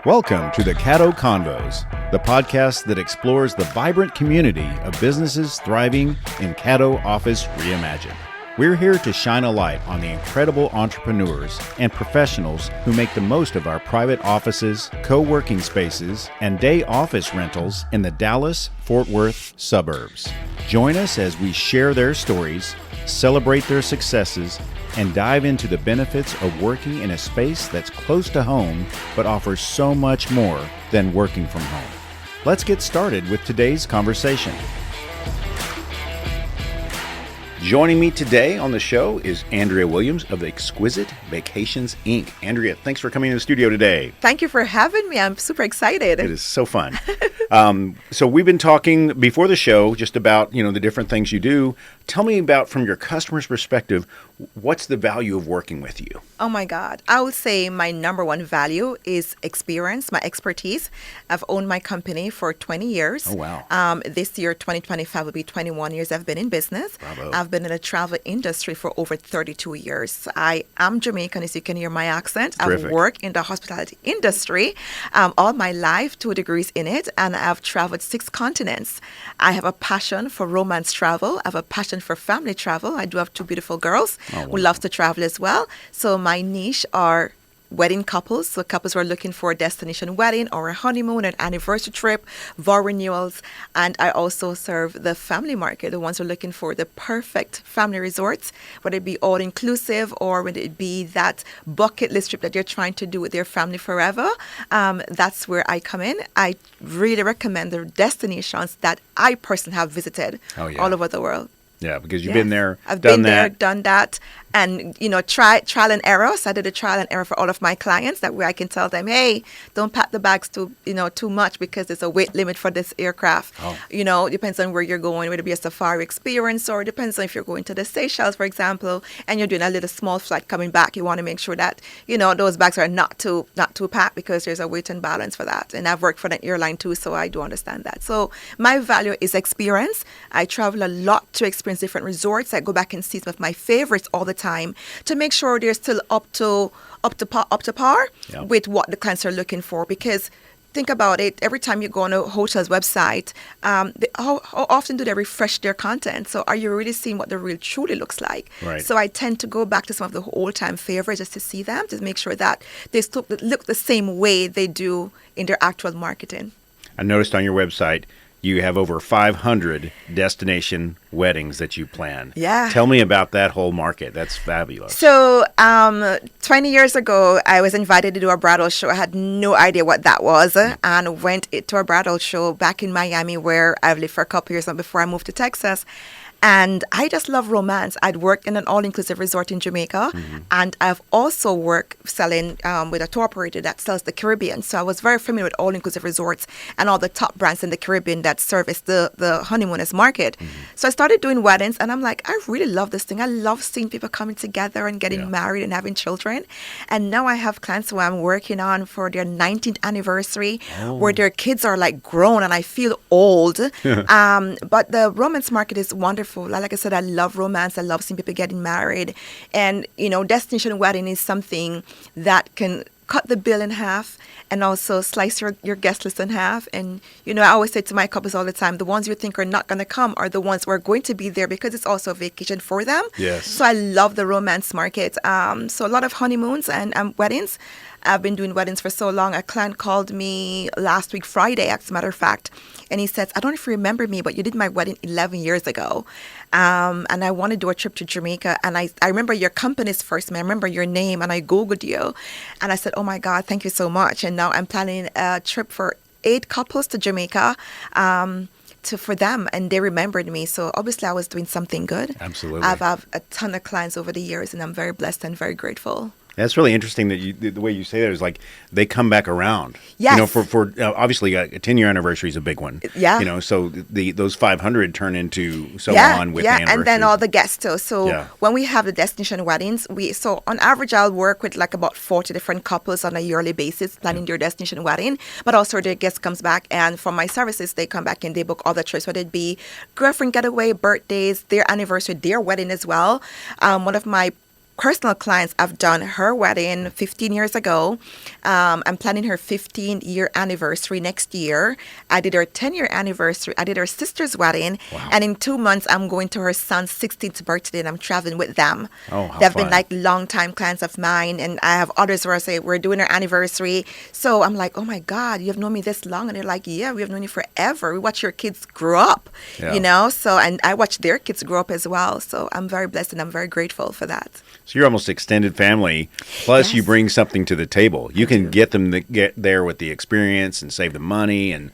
Welcome to the Caddo Convos, the podcast that explores the vibrant community of businesses thriving in Caddo Office Reimagined. We're here to shine a light on the incredible entrepreneurs and professionals who make the most of our private offices, co-working spaces, and day office rentals in the Dallas-Fort Worth suburbs. Join us as we share their stories, celebrate their successes, and dive into the benefits of working in a space that's close to home but offers so much more than working from home. Let's get started with today's conversation. Joining me today on the show is Andrea Williams of Exquisite Vacations, Inc. Andrea, thanks for coming in the studio today. Thank you for having me. I'm super excited. It is so fun. So we've been talking before the show just about, the different things you do. Tell me about, from your customer's perspective, what's the value of working with you? Oh my God. I would say my number one value is experience, my expertise. I've owned my company for 20 years. Oh, wow. This year, 2025, will be 21 years I've been in business. Bravo. I've been in the travel industry for over 32 years. I am Jamaican, as you can hear my accent. Terrific. I've worked in the hospitality industry all my life, 2 degrees in it, and I've traveled 6 continents. I have a passion for romance travel. I have a passion for family travel. I do have 2 beautiful girls who love to travel as well. So my niche are wedding couples. So couples who are looking for a destination wedding or a honeymoon, an anniversary trip, vow renewals. And I also serve the family market, the ones who are looking for the perfect family resorts, whether it be all-inclusive or whether it be that bucket list trip that you're trying to do with your family forever. That's where I come in. I really recommend the destinations that I personally have visited all over the world. Yeah, because you've been there, I've done been that. there, done that, and trial and error. So I did a trial and error for all of my clients. That way I can tell them, hey, don't pack the bags too much because there's a weight limit for this aircraft. It depends on where you're going, whether it be a safari experience or it depends on if you're going to the Seychelles, for example, and you're doing a little small flight coming back. You want to make sure that those bags are not too packed because there's a weight and balance for that. And I've worked for an airline too, so I do understand that. So my value is experience. I travel a lot to experience different resorts. I go back and see some of my favorites all the time to make sure they're still up to par with what the clients are looking for. Because think about it, every time you go on a hotel's website, how often do they refresh their content? So are you really seeing what the real truly looks like? Right. So I tend to go back to some of the old-time favorites just to see them, to make sure that they still look the same way they do in their actual marketing. I noticed on your website you have over 500 destination weddings that you plan. Yeah. Tell me about that whole market. That's fabulous. So 20 years ago, I was invited to do a bridal show. I had no idea what that was and went to a bridal show back in Miami where I've lived for a couple years before I moved to Texas. And I just love romance. I'd worked in an all-inclusive resort in Jamaica, and I've also worked selling with a tour operator that sells the Caribbean. So I was very familiar with all-inclusive resorts and all the top brands in the Caribbean that service the honeymooners market. So I started doing weddings, and I'm like, I really love this thing. I love seeing people coming together and getting married and having children. And now I have clients who I'm working on for their 19th anniversary, where their kids are like grown, and I feel old. But the romance market is wonderful. Like I said, I love romance. I love seeing people getting married. And, destination wedding is something that can cut the bill in half and also slice your guest list in half. And, I always say to my couples all the time, the ones you think are not going to come are the ones who are going to be there because it's also a vacation for them. Yes. So I love the romance market. So a lot of honeymoons and weddings. I've been doing weddings for so long. A client called me last week, Friday, as a matter of fact, and he says, I don't know if you remember me, but you did my wedding 11 years ago. And I want to do a trip to Jamaica. And I remember your company's first name. I remember your name, and I Googled you. And I said, oh, my God, thank you so much. And now I'm planning a trip for 8 couples to Jamaica for them, and they remembered me. So obviously I was doing something good. Absolutely. I've had a ton of clients over the years, and I'm very blessed and very grateful. That's really interesting that the way you say that is like they come back around. Yes. For obviously a 10-year anniversary is a big one. Yeah. So those 500 turn into on with the anniversary. And then all the guests too. So when we have the destination weddings, so on average I'll work with like about 40 different couples on a yearly basis planning their destination wedding. But also their guest comes back, and from my services they come back and they book all the trips, whether it be girlfriend getaway, birthdays, their anniversary, their wedding as well. One of my personal clients, I've done her wedding 15 years ago. I'm planning her 15-year anniversary next year. I did her 10-year anniversary. I did her sister's wedding. Wow. And in 2 months, I'm going to her son's 16th birthday, and I'm traveling with them. Oh, how They've fun. been like long-time clients of mine, and I have others where I say, we're doing our anniversary. So I'm like, oh my God, you have known me this long? And they're like, yeah, we have known you forever. We watch your kids grow up, Yeah. you know? So, and I watch their kids grow up as well. So I'm very blessed and I'm very grateful for that. So you're almost extended family. Plus, you Yes. bring something to the table. You can get them to get there with the experience and save the money and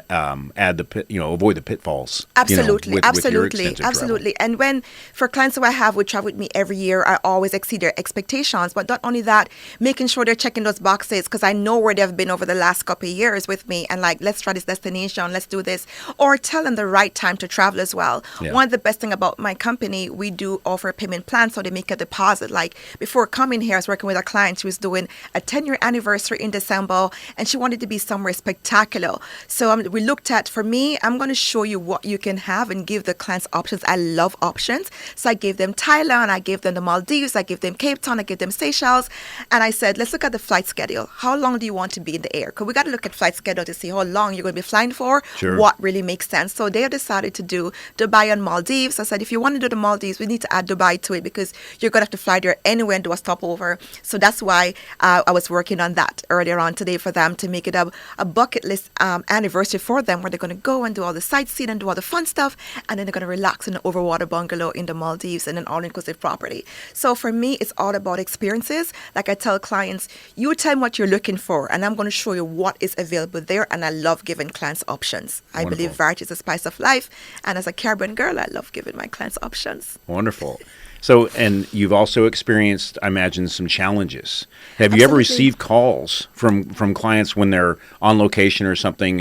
add avoid the pitfalls. Absolutely, with your absolutely, extensive travel. absolutely. And when, for clients who I have who travel with me every year, I always exceed their expectations. But not only that, making sure they're checking those boxes because I know where they've been over the last couple of years with me and like, let's try this destination, let's do this. Or tell them the right time to travel as well. Yeah. One of the best thing about my company, we do offer a payment plan so they make a deposit. Like before coming here, I was working with a client. She was doing a 10-year anniversary in December and she wanted to be somewhere spectacular. So we looked at, for me, I'm going to show you what you can have and give the clients options. I love options. So I gave them Thailand, I gave them the Maldives, I gave them Cape Town, I gave them Seychelles. And I said, let's look at the flight schedule. How long do you want to be in the air? Because we got to look at flight schedule to see how long you're going to be flying for, Sure. what really makes sense. So they decided to do Dubai and Maldives. I said, if you want to do the Maldives, we need to add Dubai to it because you're going to have to fly there anyway and do a stopover. So that's why I was working on that earlier on today for them to make it a bucket list anniversary for them where they're going to go and do all the sightseeing and do all the fun stuff. And then they're going to relax in an overwater bungalow in the Maldives and an all-inclusive property. So for me, it's all about experiences. Like I tell clients, you tell me what you're looking for and I'm going to show you what is available there. And I love giving clients options. I Wonderful. believe variety is the spice of life. And as a Caribbean girl, I love giving my clients options. Wonderful. So, and you've also experienced, I imagine, some challenges. Have you ever Absolutely. received calls from clients when they're on location or something?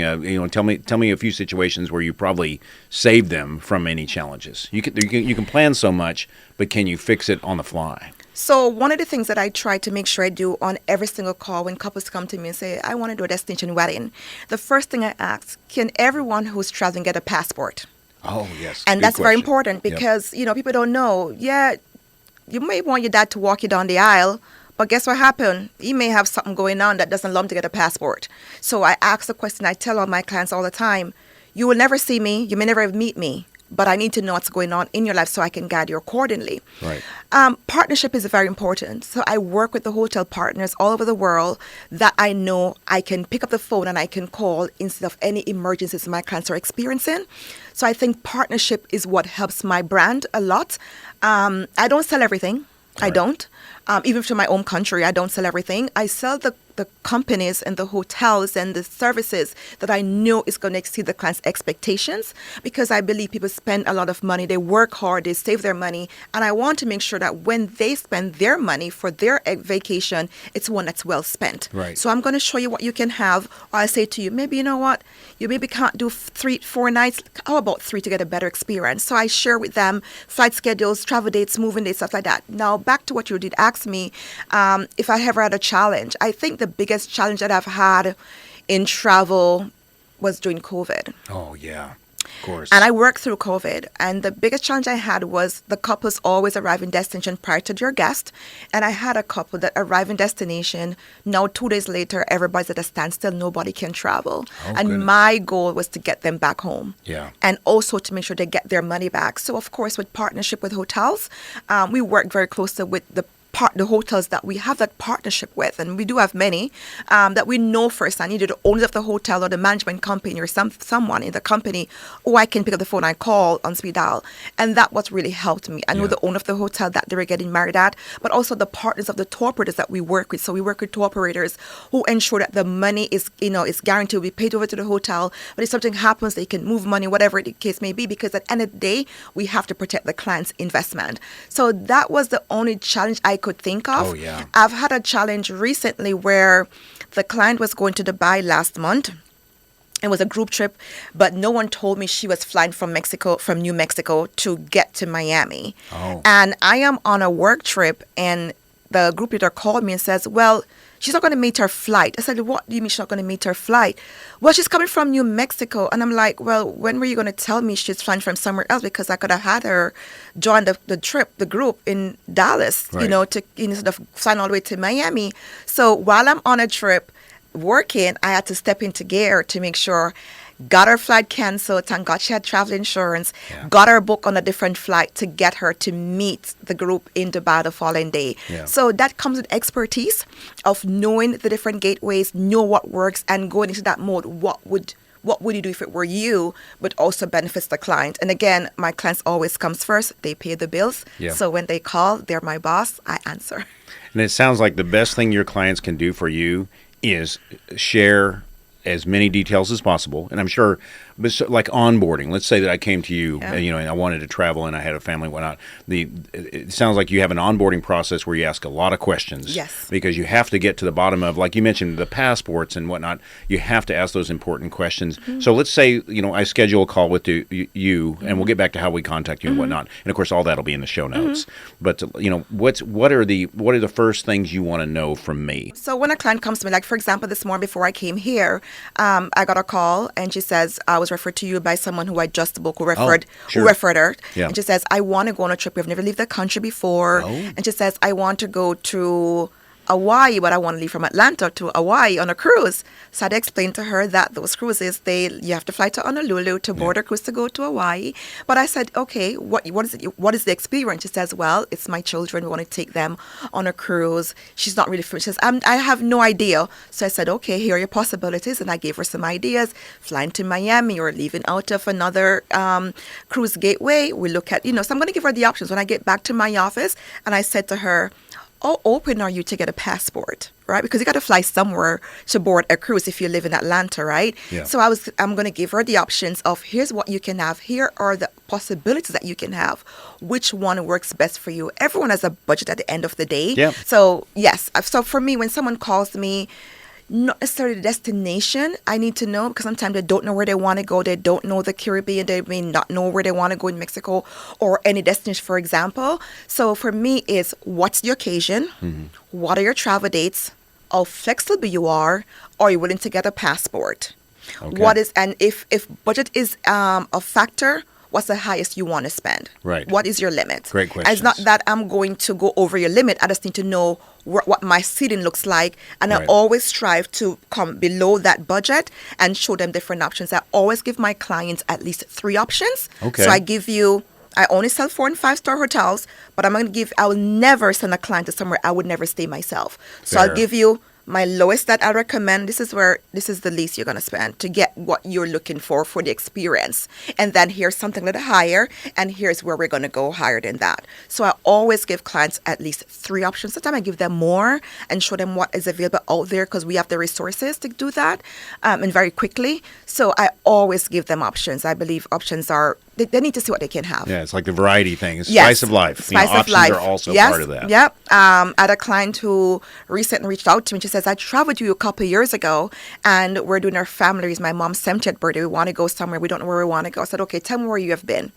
Tell me a few situations where you probably saved them from any challenges. You can plan so much, but can you fix it on the fly? So one of the things that I try to make sure I do on every single call when couples come to me and say, I want to do a destination wedding, the first thing I ask, can everyone who's traveling get a passport? Oh, yes. And Good that's very question. important Yep. because, people don't know. Yeah, you may want your dad to walk you down the aisle, but guess what happened? He may have something going on that doesn't allow him to get a passport. So I ask the question, I tell all my clients all the time, you will never see me, you may never meet me, but I need to know what's going on in your life so I can guide you accordingly. Right. Partnership is very important. So I work with the hotel partners all over the world that I know I can pick up the phone and I can call instead of any emergencies my clients are experiencing. So I think partnership is what helps my brand a lot. I don't sell everything. I Right. don't. Even to my own country, I don't sell everything. I sell the companies and the hotels and the services that I know is going to exceed the client's expectations because I believe people spend a lot of money. They work hard, they save their money. And I want to make sure that when they spend their money for their vacation, it's one that's well spent. Right. So I'm going to show you what you can have. Or I say to you, maybe you know what? You maybe can't do 3-4 nights. How about 3 to get a better experience? So I share with them flight schedules, travel dates, moving dates, stuff like that. Now, back to what you did ask me, if I ever had a challenge. I think the biggest challenge that I've had in travel was during COVID. Oh, yeah. Of course. And I worked through COVID. And the biggest challenge I had was the couples always arrive in destination prior to their guest. And I had a couple that arrive in destination. Now, 2 days later, everybody's at a standstill. Nobody can travel. Oh, and goodness. my goal was to get them back home. Yeah. And also to make sure they get their money back. So, of course, with partnership with hotels, we work very closely with the hotels that we have that partnership with, and we do have many that we know firsthand, either the owners of the hotel or the management company or someone in the company, or I can pick up the phone and call on speed dial, and that what really helped me. I know Yeah. the owner of the hotel that they were getting married at, but also the partners of the tour operators that we work with. So we work with tour operators who ensure that the money is guaranteed to be paid over to the hotel, but if something happens, they can move money, whatever the case may be, because at the end of the day, we have to protect the client's investment. So that was the only challenge I could think of. Oh, yeah. I've had a challenge recently where the client was going to Dubai last month. It was a group trip, but no one told me she was flying from New Mexico to get to Miami. Oh. And I am on a work trip, and the group leader called me and says, well, she's not going to meet her flight. I said, what do you mean she's not going to meet her flight? Well, she's coming from New Mexico. And I'm like, well, when were you going to tell me she's flying from somewhere else? Because I could have had her join the trip, the group in Dallas, Right. you know, to instead of flying all the way to Miami. So while I'm on a trip working, I had to step into gear to make sure. Got her flight canceled. Thank God she had travel insurance. Yeah. Got her book on a different flight to get her to meet the group in Dubai the following day. Yeah. So that comes with expertise of knowing the different gateways, know what works, and going into that mode. What would you do if it were you, but also benefits the client? And again, my clients always comes first. They pay the bills. Yeah. So when they call, they're my boss. I answer. And it sounds like the best thing your clients can do for you is share as many details as possible. And I'm sure, but so, like onboarding, let's say that I came to you, Yeah. and I wanted to travel and I had a family and whatnot. It sounds like you have an onboarding process where you ask a lot of questions. Yes. Because you have to get to the bottom of, like you mentioned, the passports and whatnot. You have to ask those important questions. Mm-hmm. So let's say, I schedule a call with you, and we'll get back to how we contact you and whatnot. And of course, all that'll be in the show notes. But what are the first things you want to know from me? So when a client comes to me, like for example, this morning before I came here, I got a call and she says, I was referred to you by someone who I just booked, who referred her. Yeah. And she says, I want to go on a trip. We've never left the country before. Oh. And she says, I want to go to Hawaii, but I want to leave from Atlanta to Hawaii on a cruise. So I explained to her that those cruises, you have to fly to Honolulu to board a cruise to go to Hawaii. But I said, okay, what is the experience? She says, well, it's my children. We want to take them on a cruise. She's not really familiar. She says, I have no idea. So I said, okay, here are your possibilities. And I gave her some ideas. Flying to Miami or leaving out of another cruise gateway. We look at, so I'm going to give her the options when I get back to my office. And I said to her, how open are you to get a passport, right? Because you got to fly somewhere to board a cruise if you live in Atlanta, right? Yeah. So I'm going to give her the options of here's what you can have. Here are the possibilities that you can have. Which one works best for you? Everyone has a budget at the end of the day. Yeah. So yes. So for me, when someone calls me, not necessarily the destination, I need to know because sometimes they don't know where they want to go. They don't know the Caribbean. They may not know where they want to go in Mexico or any destination, for example. So for me, it's what's the occasion? Mm-hmm. What are your travel dates? How flexible you are you willing to get a passport? Okay. And if budget is a factor, what's the highest you want to spend? Right. What is your limit? Great questions. It's not that I'm going to go over your limit. I just need to know what my seating looks like. And Right. I always strive to come below that budget and show them different options. I always give my clients at least 3 options. Okay. So I only sell 4 and 5-star hotels, but I will never send a client to somewhere I would never stay myself. So Fair. I'll give you my lowest that I recommend. This is the least you're going to spend to get what you're looking for the experience. And then here's something a little higher, and here's where we're going to go higher than that. So I always give clients at least 3 options. Sometimes I give them more and show them what is available out there because we have the resources to do that and very quickly. So I always give them options. I believe options they need to see what they can have. Yeah, it's like the variety thing. It's Yes. spice of life. Spice of options life. are also Yes. part of that. Yep. I had a client who recently reached out to me. She says, I traveled with you a couple of years ago, and we're doing our families. My mom's 70th birthday. We want to go somewhere. We don't know where we want to go. I said, okay, tell me where you have been.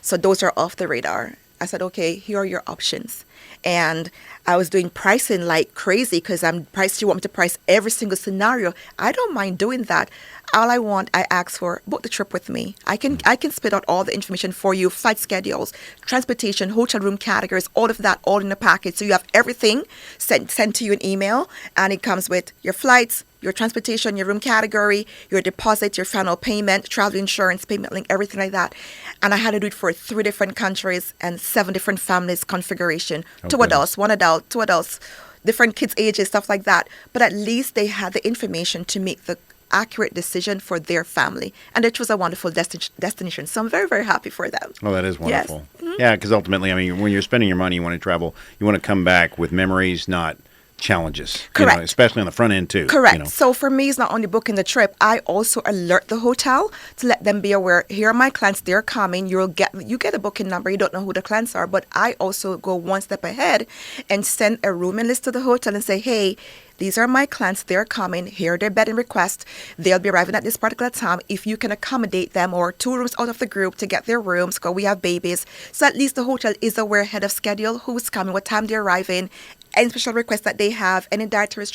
So those are off the radar. I said, okay, here are your options. And I was doing pricing like crazy because you want me to price every single scenario. I don't mind doing that. All I ask for, book the trip with me. I can spit out all the information for you, flight schedules, transportation, hotel room categories, all of that, all in a package. So you have everything sent to you in email, and it comes with your flights, your transportation, your room category, your deposit, your final payment, travel insurance, payment link, everything like that. And I had to do it for 3 different countries and 7 different families configuration. Okay. 2 adults, 1 adult, 2 adults, different kids' ages, stuff like that. But at least they had the information to make the accurate decision for their family. And it was a wonderful destination. So I'm very, very happy for them. Oh, that is wonderful. Yes. Mm-hmm. Yeah, because ultimately, I mean, when you're spending your money, you want to travel, you want to come back with memories, not challenges. Correct. Especially on the front end, too. Correct. So for me, it's not only booking the trip. I also alert the hotel to let them be aware. Here are my clients. They're coming. You get a booking number. You don't know who the clients are. But I also go one step ahead and send a rooming list to the hotel and say, hey, these are my clients. They're coming. Here are their bedding requests. They'll be arriving at this particular time. If you can accommodate them or 2 rooms out of the group to get their rooms, because we have babies. So at least the hotel is aware ahead of schedule who's coming, what time they're arriving. any special requests that they have, any dietary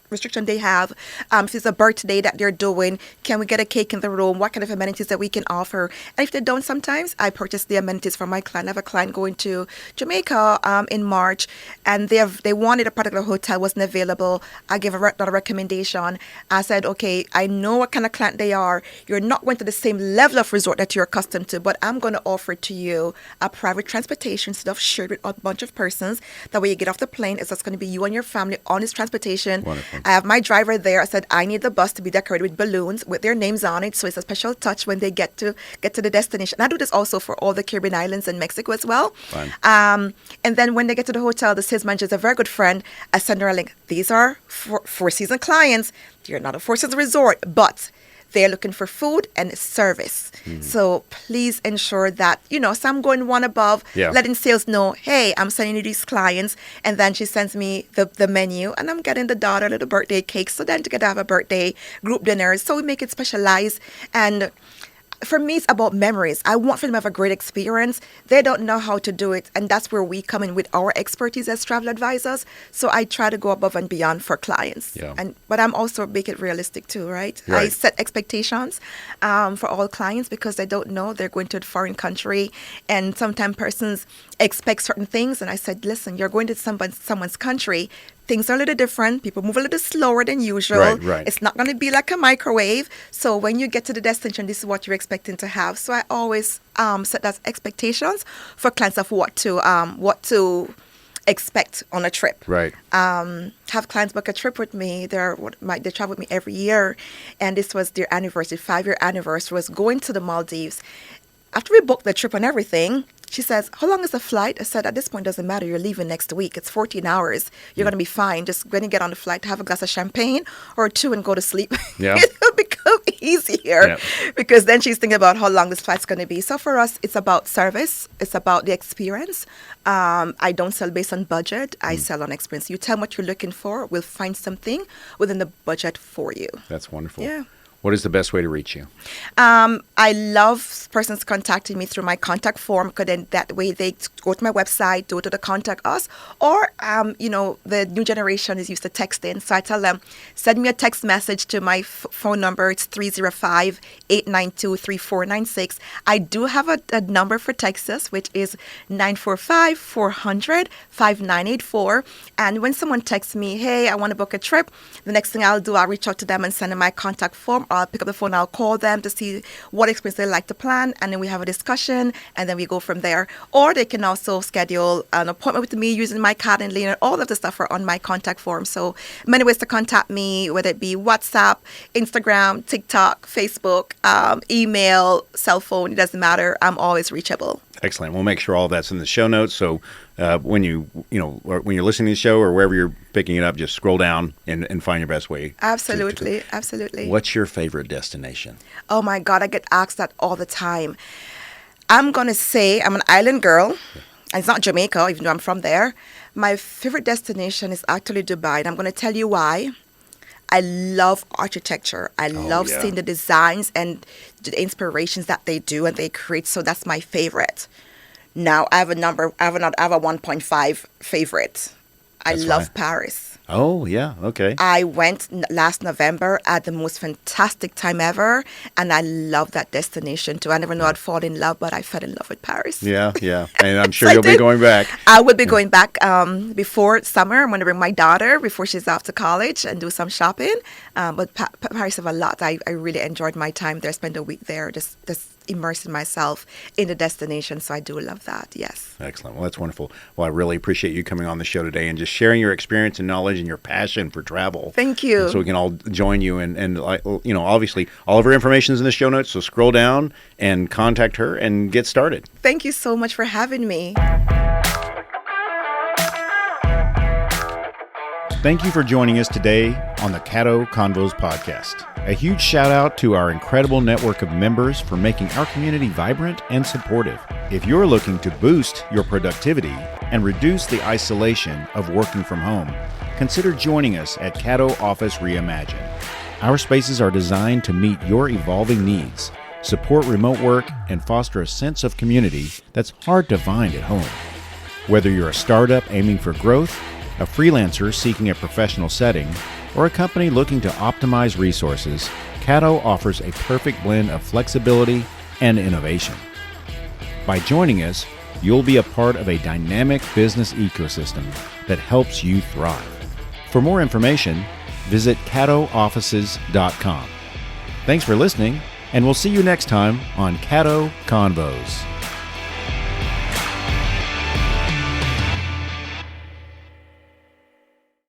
restriction they have. If it's a birthday that they're doing, can we get a cake in the room? What kind of amenities that we can offer? And if they don't, sometimes I purchase the amenities for my client. I have a client going to Jamaica in March, and they wanted a particular hotel, wasn't available. I gave a recommendation. I said, okay, I know what kind of client they are. You're not going to the same level of resort that you're accustomed to, but I'm going to offer to you a private transportation instead of shared with a bunch of persons. That way you get off the plane, it's just going to be you and your family on this transportation. Wonderful. I have my driver there. I said, I need the bus to be decorated with balloons with their names on it, so it's a special touch when they get to the destination. And I do this also for all the Caribbean islands and Mexico as well. Fine. And then when they get to the hotel, the sales manager is a very good friend. I send her a link. These are Four Seasons clients. You're not a Four Seasons resort, but they're looking for food and service. So please ensure that, so I'm going one above, letting sales know, hey, I'm sending you these clients. And then she sends me the menu, and I'm getting the daughter a little birthday cake. So then together have a birthday group dinner. So we make it specialized. And for me, it's about memories. I want for them to have a great experience. They don't know how to do it, and that's where we come in with our expertise as travel advisors. So I try to go above and beyond for clients. Yeah. But I'm also make it realistic too, right? I Right. set expectations for all clients because they don't know they're going to a foreign country, and sometimes persons expect certain things. And I said, listen, you're going to someone's country. Things are a little different. People move a little slower than usual. Right. It's not going to be like a microwave. So when you get to the destination, this is what you're expecting to have. So I always set that expectations for clients of what to expect on a trip. Right. Have clients book a trip with me. They travel with me every year, and this was their anniversary. 5-year anniversary was going to the Maldives. After we booked the trip and everything, she says, how long is the flight? I said, at this point, it doesn't matter. You're leaving next week. It's 14 hours. You're going to be fine. Just when you get on the flight, have a glass of champagne or two and go to sleep. Yeah. It'll become easier because then she's thinking about how long this flight's going to be. So for us, it's about service. It's about the experience. I don't sell based on budget. I sell on experience. You tell me what you're looking for. We'll find something within the budget for you. That's wonderful. Yeah. What is the best way to reach you? I love persons contacting me through my contact form, because then that way they go to my website, go to the contact us, or, the new generation is used to texting. So I tell them, send me a text message to my phone number. It's 305-892-3496. I do have a number for Texas, which is 945-400-5984. And when someone texts me, hey, I want to book a trip, the next thing I'll do, I'll reach out to them and send them my contact form. I'll pick up the phone, I'll call them to see what experience they like to plan, and then we have a discussion, and then we go from there. Or they can also schedule an appointment with me using my Calendly, and all of the stuff are on my contact form. So many ways to contact me, whether it be WhatsApp, Instagram, TikTok, Facebook, email, cell phone, it doesn't matter. I'm always reachable. Excellent. We'll make sure all that's in the show notes. So when you're listening to the show or wherever you're picking it up, just scroll down and find your best way. Absolutely. What's your favorite destination? Oh my God, I get asked that all the time. I'm going to say I'm an island girl. And it's not Jamaica, even though I'm from there. My favorite destination is actually Dubai. And I'm going to tell you why. I love architecture. I love seeing the designs and the inspirations that they do and they create. So that's my favorite. Now I have a 1.5 favorite. I love Paris. Oh, yeah. Okay. I went last November. I had the most fantastic time ever, and I love that destination too. I never knew I'd fall in love, but I fell in love with Paris. Yeah. And I'm sure you'll be going back. I will be going back before summer. I'm going to bring my daughter before she's off to college and do some shopping. But Paris have a lot. I really enjoyed my time there. Spent a week there, just immersing myself in the destination. So I do love that. Yes. Excellent. Well, that's wonderful. Well, I really appreciate you coming on the show today and just sharing your experience and knowledge and your passion for travel. Thank you. And so we can all join you and obviously all of her information is in the show notes. So scroll down and contact her and get started. Thank you so much for having me. Thank you for joining us today on the Caddo Convos podcast. A huge shout out to our incredible network of members for making our community vibrant and supportive. If you're looking to boost your productivity and reduce the isolation of working from home, consider joining us at Caddo Office Reimagine. Our spaces are designed to meet your evolving needs, support remote work, and foster a sense of community that's hard to find at home. Whether you're a startup aiming for growth, a freelancer seeking a professional setting, or a company looking to optimize resources, Caddo offers a perfect blend of flexibility and innovation. By joining us, you'll be a part of a dynamic business ecosystem that helps you thrive. For more information, visit caddooffices.com. Thanks for listening, and we'll see you next time on Caddo Convos.